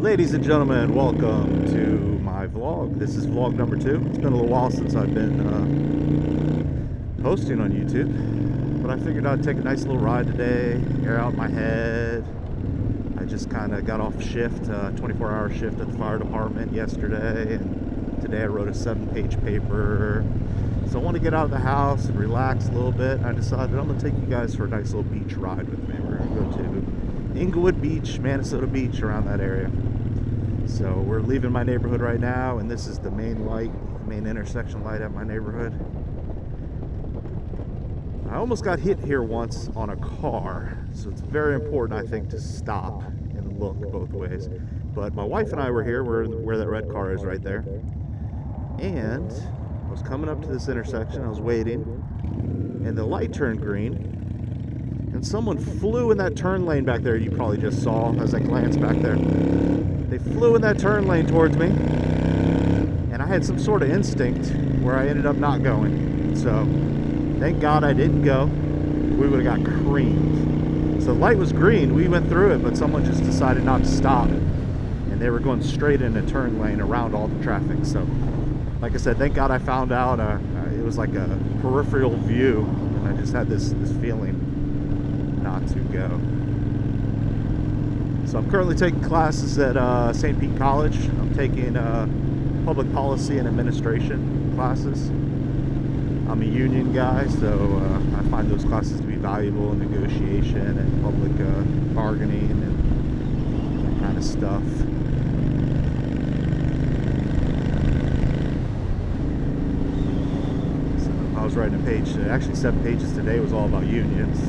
Ladies and gentlemen, welcome to my vlog. This is vlog number 2. It's been a little while since I've been posting on YouTube, but I figured I'd take a nice little ride today, air out my head. I just kind of got off shift, 24-hour shift at the fire department yesterday, and today I wrote a 7-page paper. So I want to get out of the house and relax a little bit. I decided I'm going to take you guys for a nice little beach ride with me. We're going to go to Englewood Beach, Minnesota Beach, around that area. So we're leaving my neighborhood right now, and this is the main light, main intersection light at my neighborhood. I almost got hit here once on a car, so it's very important, I think, to stop and look both ways. But my wife and I were here, where that red car is right there, and I was coming up to this intersection. I was waiting, and the light turned green, and someone flew in that turn lane back there. You probably just saw as I glanced back there. They flew in that turn lane towards me, and I had some sort of instinct where I ended up not going. So thank God I didn't go. We would have got creamed. So the light was green. We went through it, but someone just decided not to stop, and they were going straight in a turn lane around all the traffic. So like I said, thank God I found out. It was like a peripheral view, and I just had this feeling not to go. So I'm currently taking classes at St. Pete College. I'm taking public policy and administration classes. I'm a union guy, so I find those classes to be valuable in negotiation and public bargaining and that kind of stuff. So I was writing a page, actually 7 pages today, was all about unions.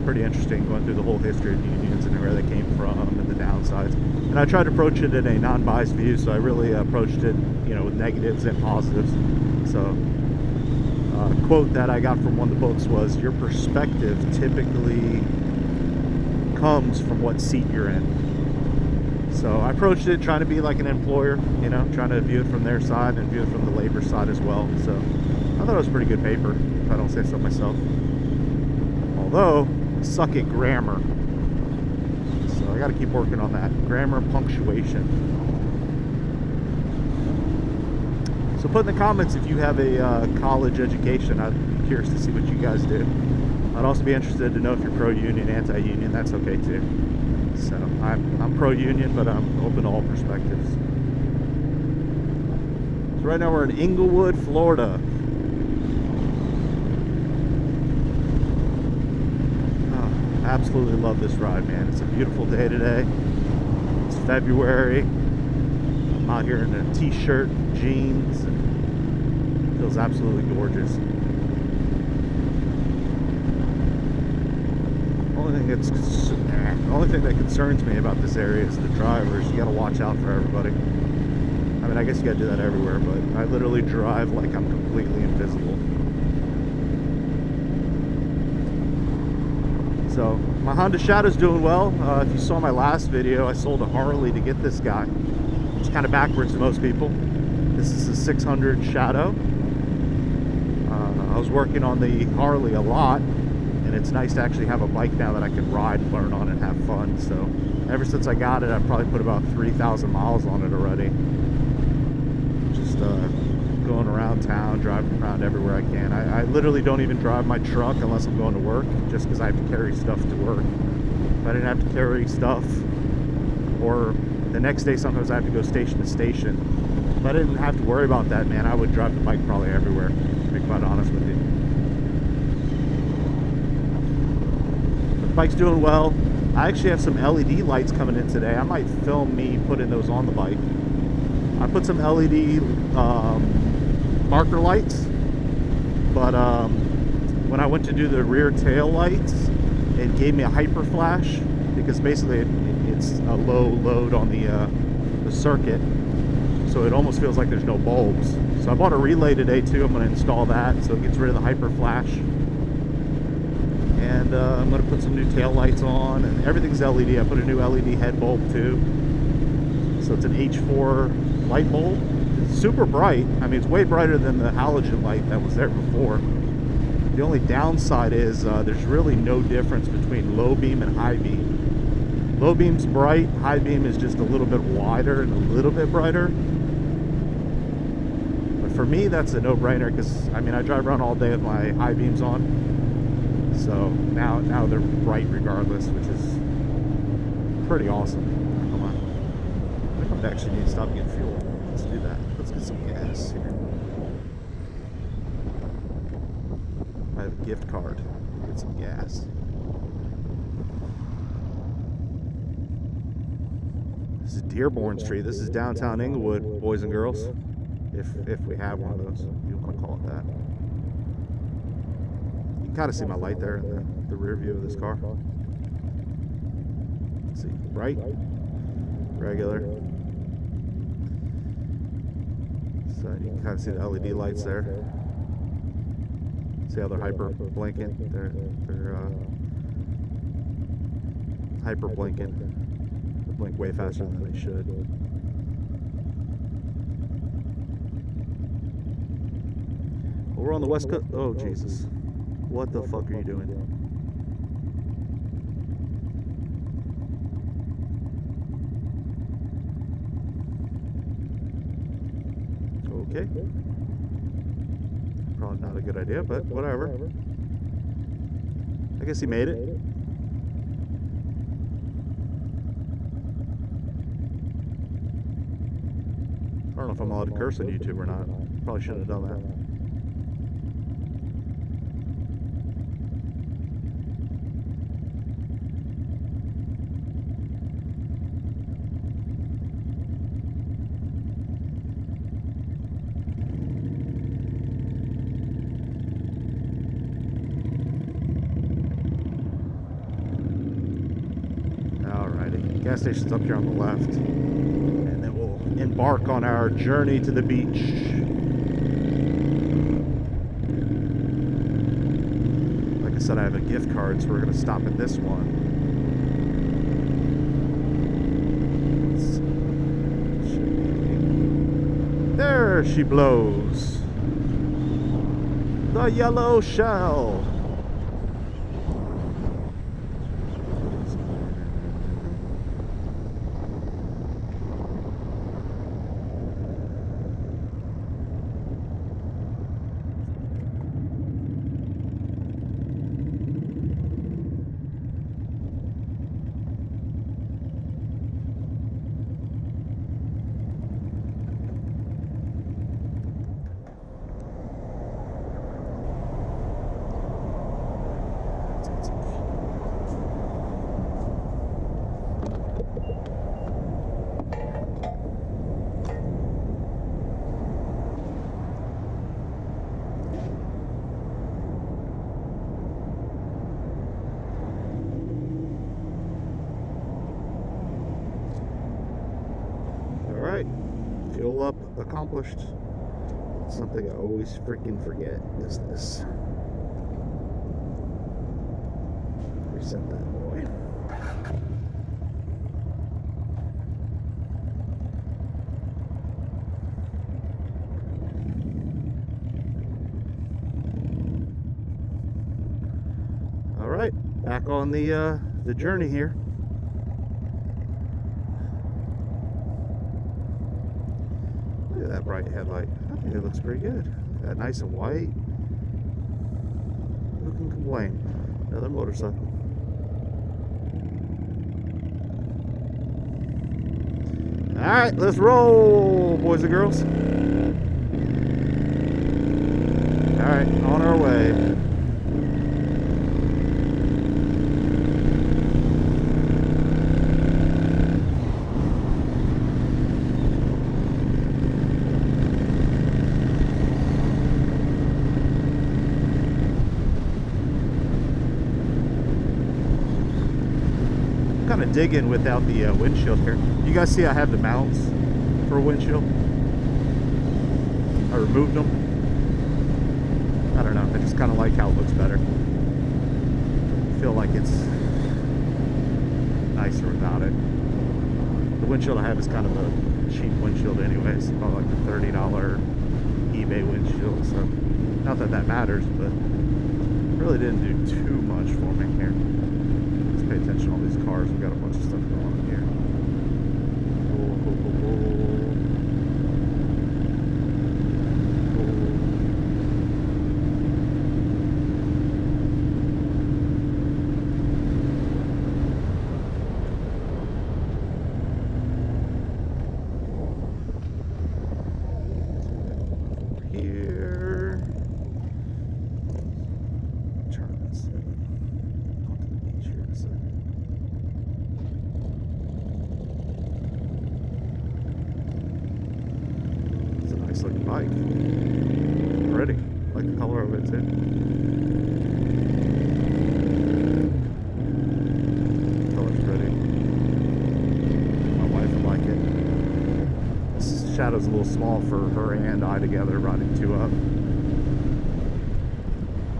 Pretty interesting, going through the whole history of unions and where they came from and the downsides. And I tried to approach it in a non-biased view, so I really approached it, with negatives and positives. So a quote that I got from one of the books was, your perspective typically comes from what seat you're in. So I approached it trying to be like an employer, trying to view it from their side and view it from the labor side as well. So I thought it was a pretty good paper, if I don't say so myself. Although I suck at grammar, so I got to keep working on that. Grammar and punctuation. So put in the comments if you have a college education. I'd be curious to see what you guys do. I'd also be interested to know if you're pro-union, anti-union. That's okay too. So I'm pro-union, but I'm open to all perspectives. So right now we're in Englewood, Florida. Absolutely love this ride, man. It's a beautiful day today. It's February. I'm out here in a t-shirt, jeans, and it feels absolutely gorgeous. The only thing that concerns me about this area is the drivers. You gotta watch out for everybody. I mean, I guess you gotta do that everywhere, but I literally drive like I'm completely invisible. So my Honda Shadow's doing well. If you saw my last video, I sold a Harley to get this guy. It's kind of backwards to most people. This is a 600 Shadow. I was working on the Harley a lot, and it's nice to actually have a bike now that I can ride and learn on and have fun. So ever since I got it, I've probably put about 3,000 miles on it already. Just going around town, driving around everywhere I can. I literally don't even drive my truck unless I'm going to work, just because I have to carry stuff to work. If I didn't have to carry stuff, or the next day sometimes I have to go station to station. If I didn't have to worry about that, man, I would drive the bike probably everywhere, to be quite honest with you. The bike's doing well. I actually have some LED lights coming in today. I might film me putting those on the bike. I put some LED marker lights, but when I went to do the rear tail lights, it gave me a hyper flash, because basically it's a low load on the circuit, so it almost feels like there's no bulbs. So I bought a relay today too. I'm going to install that so it gets rid of the hyper flash, and I'm going to put some new tail lights on, and everything's LED. I put a new LED head bulb too, so it's an H4 light bulb. Super bright. I mean, it's way brighter than the halogen light that was there before. The only downside is there's really no difference between low beam and high beam. Low beam's bright, high beam is just a little bit wider and a little bit brighter. But for me, that's a no-brainer because, I mean, I drive around all day with my high beams on. So now they're bright regardless, which is pretty awesome. Come on. I think I actually need to stop getting fuel. Let's do that. Let's get some gas here. I have a gift card. Get some gas. This is Dearborn Street. This is downtown Englewood, boys and girls. If we have one of those, if you want to call it that. You can kind of see my light there in the rear view of this car. Let's see, bright, regular. So you can kind of see the LED lights there. See how they're hyper blinking? They're hyper blinking. They blink way faster than they should. Well, we're on the west coast. Oh Jesus! What the fuck are you doing? Okay. Probably not a good idea, but whatever. I guess he made it. I don't know if I'm allowed to curse on YouTube or not. Probably shouldn't have done that. Gas station's up here on the left, and then we'll embark on our journey to the beach. Like I said, I have a gift card, so we're going to stop at this one. There she blows. The yellow shell. Fuel up, accomplished. Something I always freaking forget is this. Reset that boy. All right, back on the journey here. That bright headlight. I think it looks pretty good. That nice and white. Who can complain? Another motorcycle. Alright, let's roll, boys and girls. Alright, on our way. Kind of digging without the windshield here. You guys see I have the mounts for a windshield? I removed them. I don't know, I just kind of like how it looks better. I feel like it's nicer without it. The windshield I have is kind of a cheap windshield anyways, about like the $30 eBay windshield, so not that that matters, but it really didn't do too much for me here. Let's pay attention to all these cars. cars. We got a bunch of stuff going on here. Cool, cool, cool, cool. Looking bike. Pretty. Like the color of it too. The color's pretty. My wife would like it. This shadow's a little small for her and I together riding two up.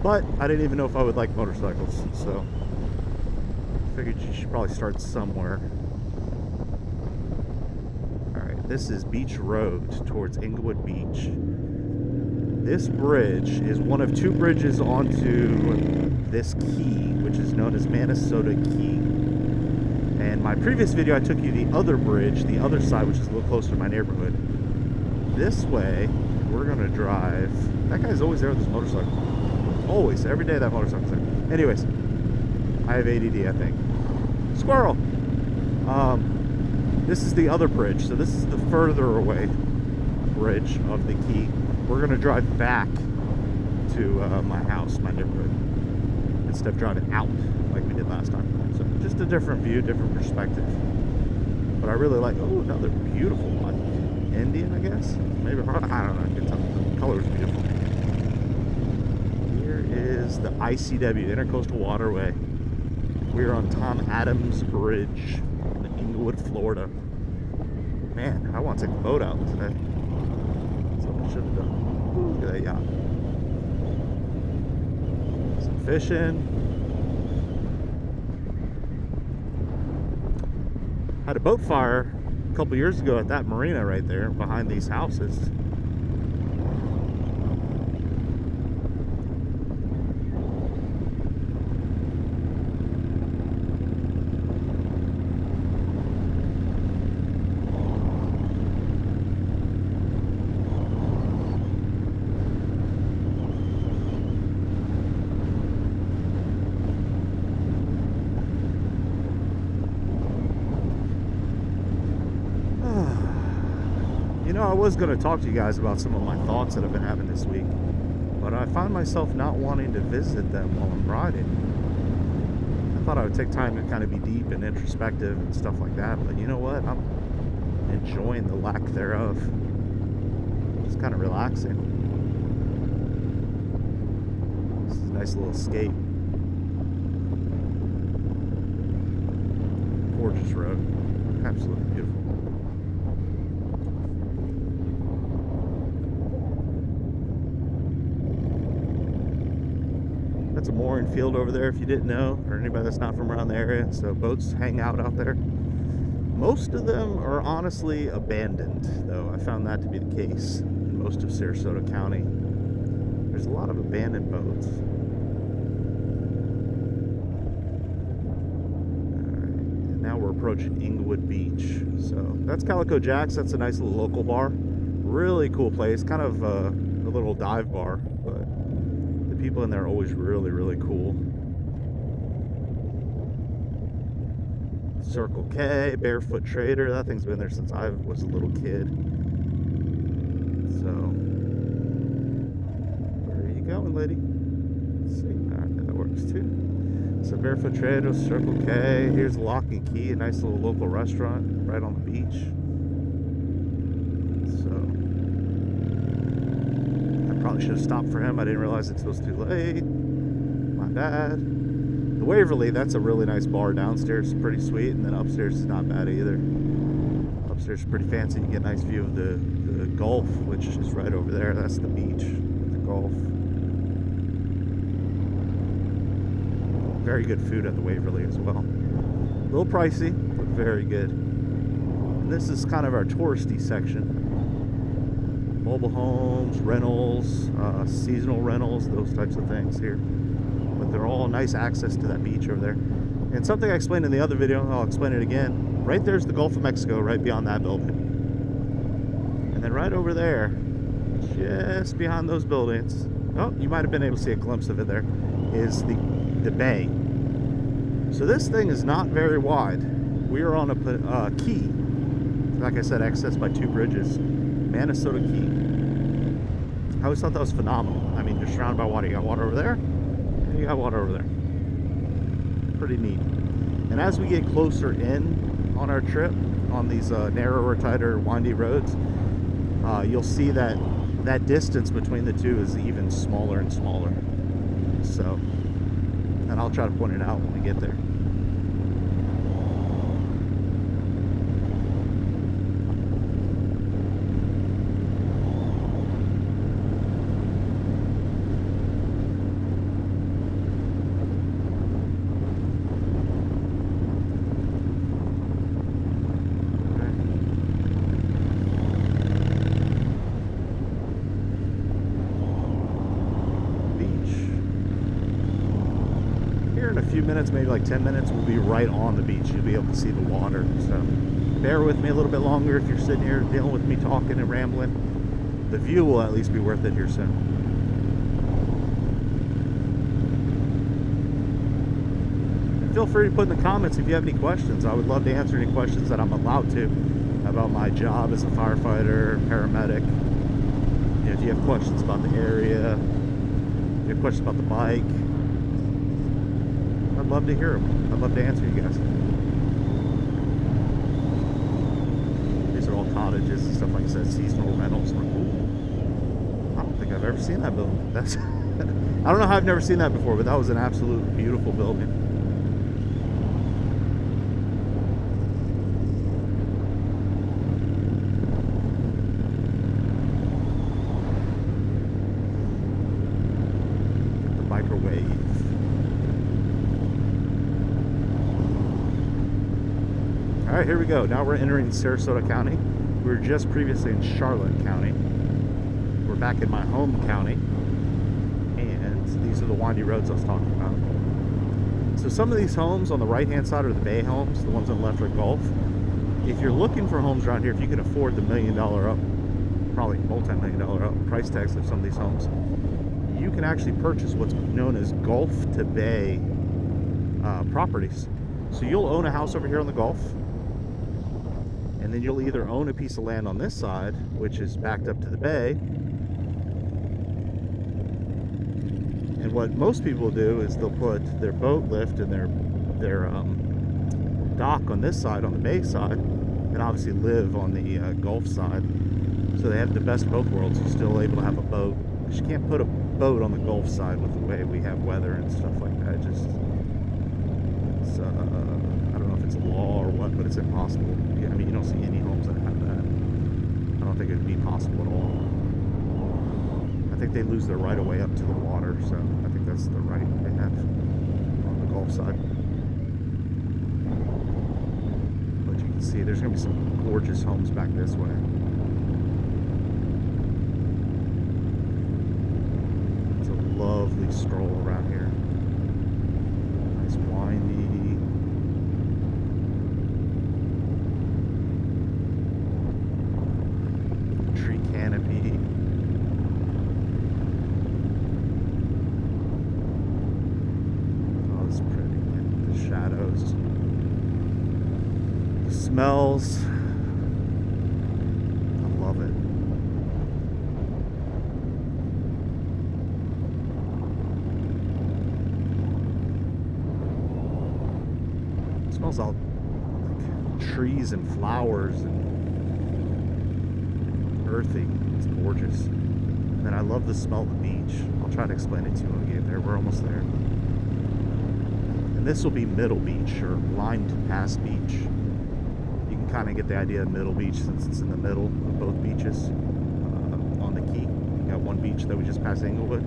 But I didn't even know if I would like motorcycles, so I figured you should probably start somewhere. This is Beach Road towards Englewood Beach. This bridge is one of two bridges onto this key, which is known as Minnesota Key. And my previous video, I took you the other bridge, the other side, which is a little closer to my neighborhood. This way, we're gonna drive. That guy's always there with his motorcycle. Always, every day that motorcycle's there. Anyways, I have ADD, I think. Squirrel! This is the other bridge, so this is the further away bridge of the key. We're gonna drive back to my house, my neighborhood, instead of driving out like we did last time. So just a different view, different perspective. But I really like, oh, another beautiful one. Indian, I guess? Maybe, I don't know, I can tell. The color is beautiful. Here is the ICW, Intercoastal Waterway. We're on Tom Adams Bridge in Englewood, Florida. Man, I want to take the boat out today. That's what I should have done. Ooh, look at that yacht. Some fishing. Had a boat fire a couple years ago at that marina right there behind these houses. You know, I was going to talk to you guys about some of my thoughts that I've been having this week, but I find myself not wanting to visit them while I'm riding. I thought I would take time to kind of be deep and introspective and stuff like that, but you know what? I'm enjoying the lack thereof. It's kind of relaxing. This is a nice little escape. Gorgeous road. Absolutely beautiful. That's a mooring field over there, if you didn't know, or anybody that's not from around the area. So boats hang out there. Most of them are honestly abandoned, though. I found that to be the case in most of Sarasota County. There's a lot of abandoned boats. Alright, and now we're approaching Englewood Beach. So that's Calico Jack's. That's a nice little local bar. Really cool place. Kind of a little dive bar, but people in there are always really, really cool. Circle K, Barefoot Trader, that thing's been there since I was a little kid. So, where are you going, lady? Let's see. Alright, that works too. So, Barefoot Trader, Circle K. Here's Lock and Key, a nice little local restaurant right on the beach. Probably should have stopped for him. I didn't realize it until it was too late. My bad. The Waverly, that's a really nice bar downstairs. Pretty sweet. And then upstairs is not bad either. Upstairs is pretty fancy. You get a nice view of the Gulf, which is right over there. That's the beach, the Gulf. Very good food at the Waverly as well. A little pricey, but very good. And this is kind of our touristy section. Mobile homes, rentals, seasonal rentals, those types of things here. But they're all nice access to that beach over there. And something I explained in the other video, and I'll explain it again. Right there's the Gulf of Mexico, right beyond that building. And then right over there, just behind those buildings, oh, you might have been able to see a glimpse of it there, is the bay. So this thing is not very wide. We are on a key. Like I said, accessed by 2 bridges. Minnesota Key. I always thought that was phenomenal. I mean, you're surrounded by water. You got water over there, and you got water over there. Pretty neat. And as we get closer in on our trip, on these narrower, tighter, windy roads, you'll see that that distance between the two is even smaller and smaller. So, and I'll try to point it out when we get there. Minutes, maybe like 10 minutes, we'll be right on the beach. You'll be able to see the water. So bear with me a little bit longer if you're sitting here dealing with me talking and rambling. The view will at least be worth it here soon. And feel free to put in the comments if you have any questions. I would love to answer any questions that I'm allowed to about my job as a firefighter, paramedic. You know, if you have questions about the area, if you have questions about the bike, I'd love to hear them. I'd love to answer you guys. These are all cottages and stuff, like I said, seasonal rentals. Ooh, I don't think I've ever seen that building. That's I don't know how I've never seen that before, but that was an absolute beautiful building. The microwave. All right, here we go. Now we're entering Sarasota County. We were just previously in Charlotte County. We're back in my home county. And these are the windy roads I was talking about. So some of these homes on the right-hand side are the bay homes. The ones on the left are Gulf. If you're looking for homes around here, if you can afford the $1 million up, probably multi-million-dollar up price tags of some of these homes, you can actually purchase what's known as Gulf to Bay properties. So you'll own a house over here on the Gulf, and then you'll either own a piece of land on this side, which is backed up to the bay. And what most people do is they'll put their boat lift and their dock on this side, on the bay side, and obviously live on the Gulf side. So they have the best of both worlds. You're still able to have a boat, because you can't put a boat on the Gulf side with the way we have weather and stuff like that. It's I don't know if it's a law or what, but it's impossible. I mean, you don't see any homes that have that. I don't think it would be possible at all. I think they lose their right of way up to the water, so I think that's the right they have on the Gulf side. But you can see there's going to be some gorgeous homes back this way. It's a lovely stroll around here. Nice windy. Tree canopy. Oh, it's pretty. The shadows. The smells. I love it. It smells all like trees and flowers and earthy. It's gorgeous. And then I love the smell of the beach. I'll try to explain it to you when we get there. We're almost there. And this will be Middle Beach, or Line to Pass Beach. You can kind of get the idea of Middle Beach since it's in the middle of both beaches on the key. You got one beach that we just passed, Englewood.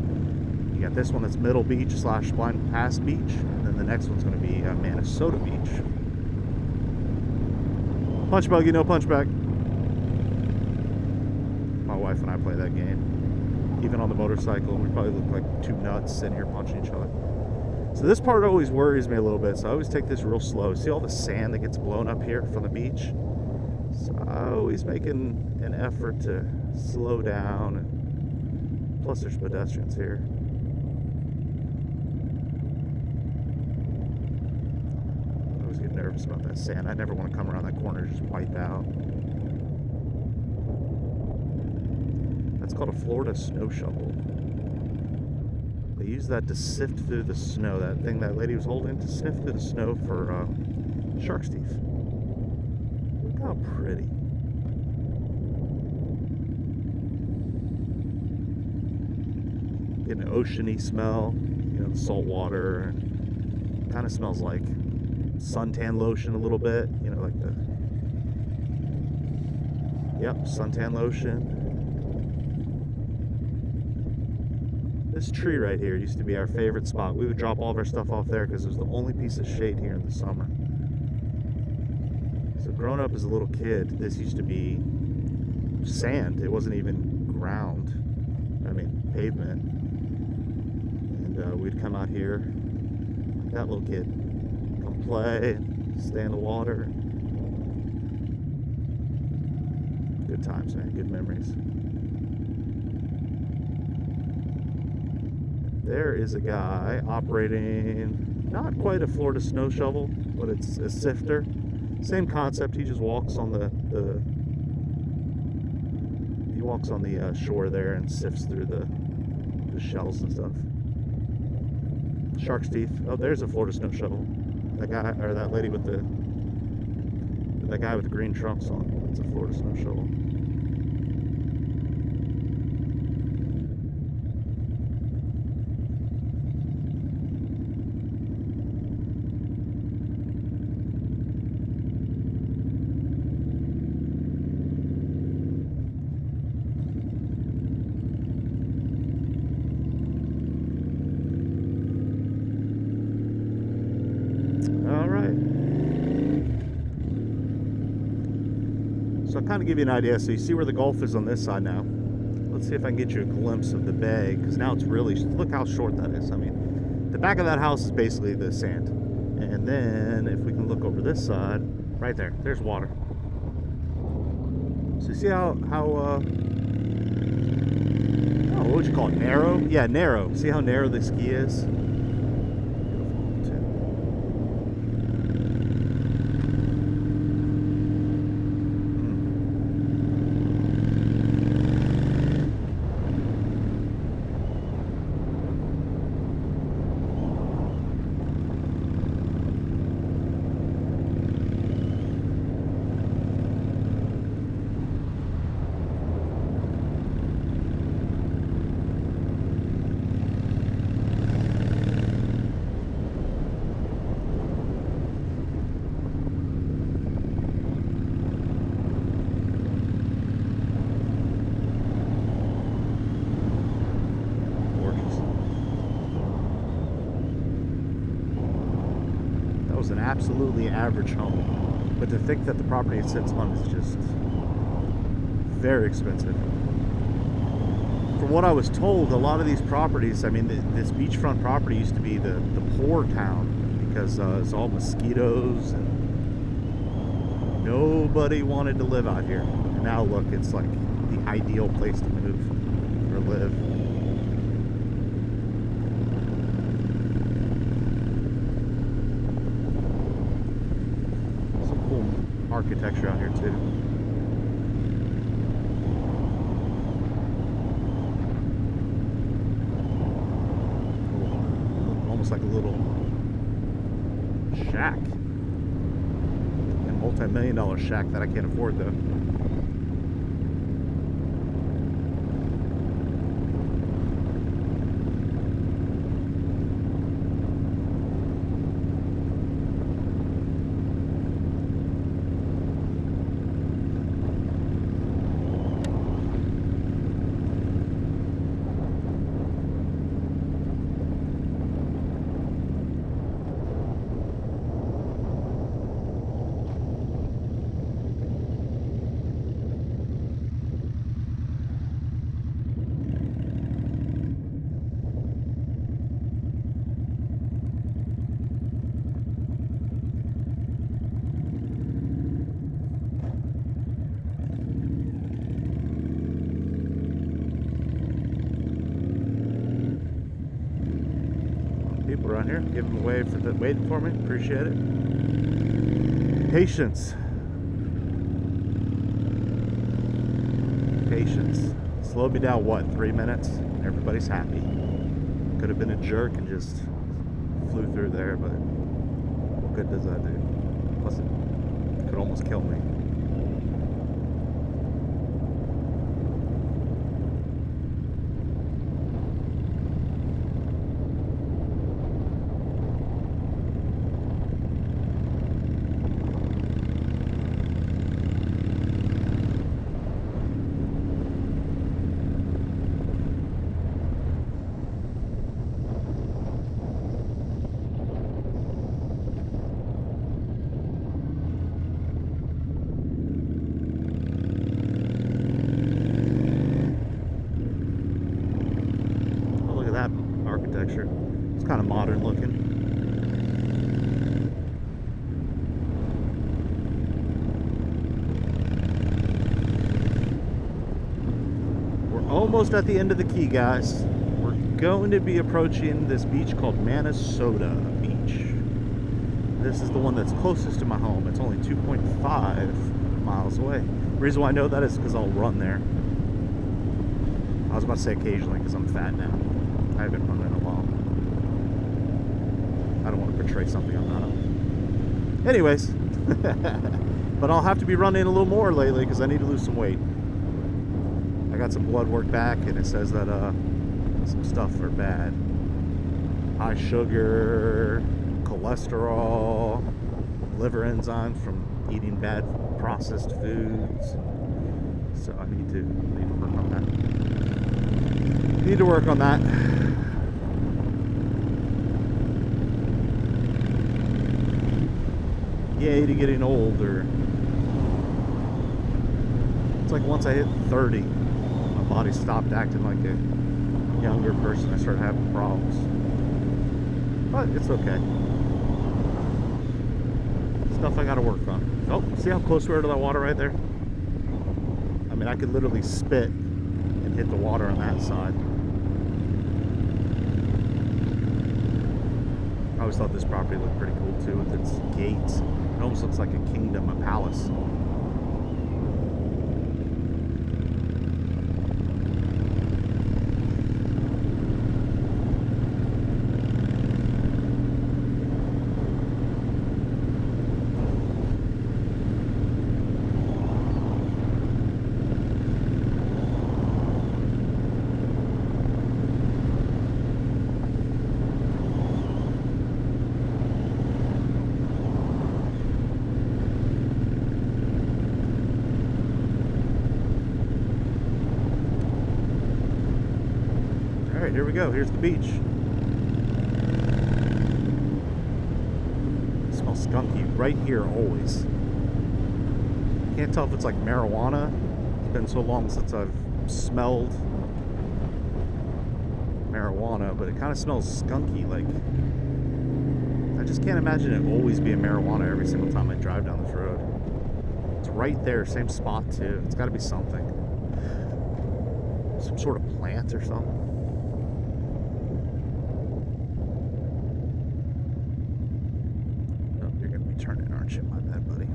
You got this one that's Middle Beach / Line to Pass Beach. And then the next one's going to be Minnesota Beach. Punch buggy, no punchback. My wife and I play that game. Even on the motorcycle, we probably look like two nuts sitting here punching each other. So this part always worries me a little bit, so I always take this real slow. See all the sand that gets blown up here from the beach? So I always making an effort to slow down. And plus there's pedestrians here. I always get nervous about that sand. I never want to come around that corner and just wipe out. That's called a Florida snow shovel. They use that to sift through the snow. That thing that lady was holding to sift through the snow for shark's teeth. Look how pretty. Getting an oceany smell, you know, the salt water. Kind of smells like suntan lotion a little bit, you know, like the, yep, suntan lotion. This tree right here used to be our favorite spot. We would drop all of our stuff off there because it was the only piece of shade here in the summer. So growing up as a little kid, this used to be sand. It wasn't even ground. I mean, pavement. And we'd come out here, like that little kid, come play, stay in the water. Good times, man. Good memories. There is a guy operating not quite a Florida snow shovel, but it's a sifter. Same concept. He just walks on the shore there and sifts through the shells and stuff. Shark's teeth. Oh, there's a Florida snow shovel. That guy or that lady with that guy with the green trunks on. It's a Florida snow shovel. So I'll kind of give you an idea. So you see where the Gulf is on this side now. Let's see if I can get you a glimpse of the bay, because now it's really, look how short that is. I mean, the back of that house is basically the sand. And then if we can look over this side, right there, there's water. So you see how oh, what would you call it, narrow? Yeah, narrow. See how narrow the ski is? An absolutely average home, but to think that the property it sits on is just very expensive. From what I was told, a lot of these properties, I mean, this beachfront property used to be the poor town because it's all mosquitoes and nobody wanted to live out here. And now look, it's like the ideal place to move or live. Architecture out here too. Almost like a little shack. A multi-million-dollar shack that I can't afford though. around here. Give him a wave for waiting for me. Appreciate it. Patience. Patience. Slowed me down, what, 3 minutes? Everybody's happy. Could have been a jerk and just flew through there, but what good does that do? Plus, it could almost kill me. Architecture. It's kind of modern looking. We're almost at the end of the key, guys. We're going to be approaching this beach called Minnesota Beach. This is the one that's closest to my home. It's only 2.5 miles away. The reason why I know that is because I'll run there. I was about to say occasionally because I'm fat now. I haven't run in a while. I don't want to portray something I'm not. Anyways, but I'll have to be running a little more lately because I need to lose some weight. I got some blood work back and it says that some stuff are bad. High sugar, cholesterol, liver enzymes from eating bad processed foods. So I need to work on that. Need to work on that. Yay to getting older. It's like once I hit 30, my body stopped acting like a younger person. I started having problems. But it's okay. Stuff I gotta work on. Oh, see how close we are to that water right there? I mean, I could literally spit and hit the water on that side. I always thought this property looked pretty cool too with its gates. It almost looks like a kingdom, a palace. Alright, here we go. Here's the beach. It smells skunky right here always. Can't tell if it's like marijuana. It's been so long since I've smelled marijuana, but it kind of smells skunky. Like, I just can't imagine it always being marijuana every single time I drive down this road. It's right there, same spot too. It's got to be something. Some sort of plant or something. Turning, aren't you? My bad, buddy.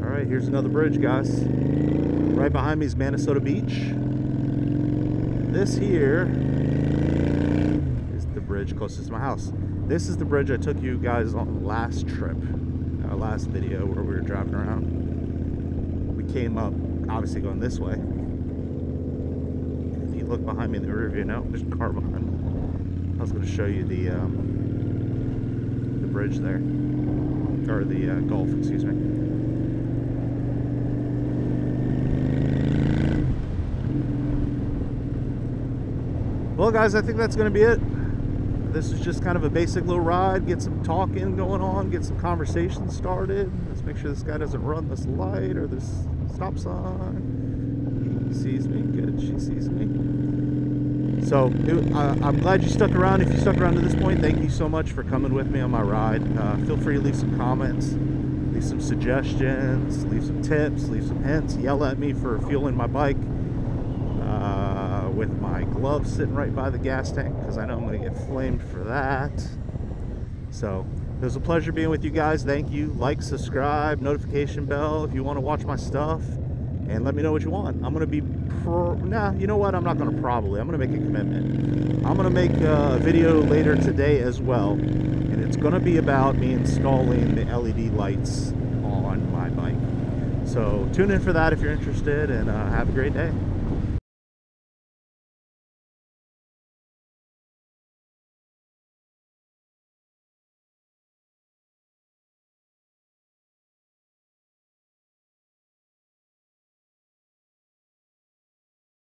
Alright, here's another bridge, guys. Right behind me is Minnesota Beach. This here is the bridge closest to my house. This is the bridge I took you guys on the last trip, our last video where we were driving around. We came up, obviously going this way. Look behind me in the rear view. No, there's a car behind me. I was going to show you the bridge there, or the Gulf, excuse me. Well, guys, I think that's going to be it. This is just kind of a basic little ride. Get some talking going on. Get some conversation started. Let's make sure this guy doesn't run this light or this stop sign. He sees me. Good. She sees me. So I'm glad you stuck around. If you stuck around to this point, thank you so much for coming with me on my ride. Feel free to leave some comments, leave some suggestions, leave some tips, leave some hints, yell at me for fueling my bike. with my gloves sitting right by the gas tank because I know I'm going to get flamed for that. So it was a pleasure being with you guys. Thank you. Like, subscribe, notification bell if you want to watch my stuff, and let me know what you want. I'm going to be you know what? I'm not going to probably. I'm going to make a commitment. I'm going to make a video later today as well, and it's going to be about me installing the LED lights on my bike. So tune in for that if you're interested, and have a great day.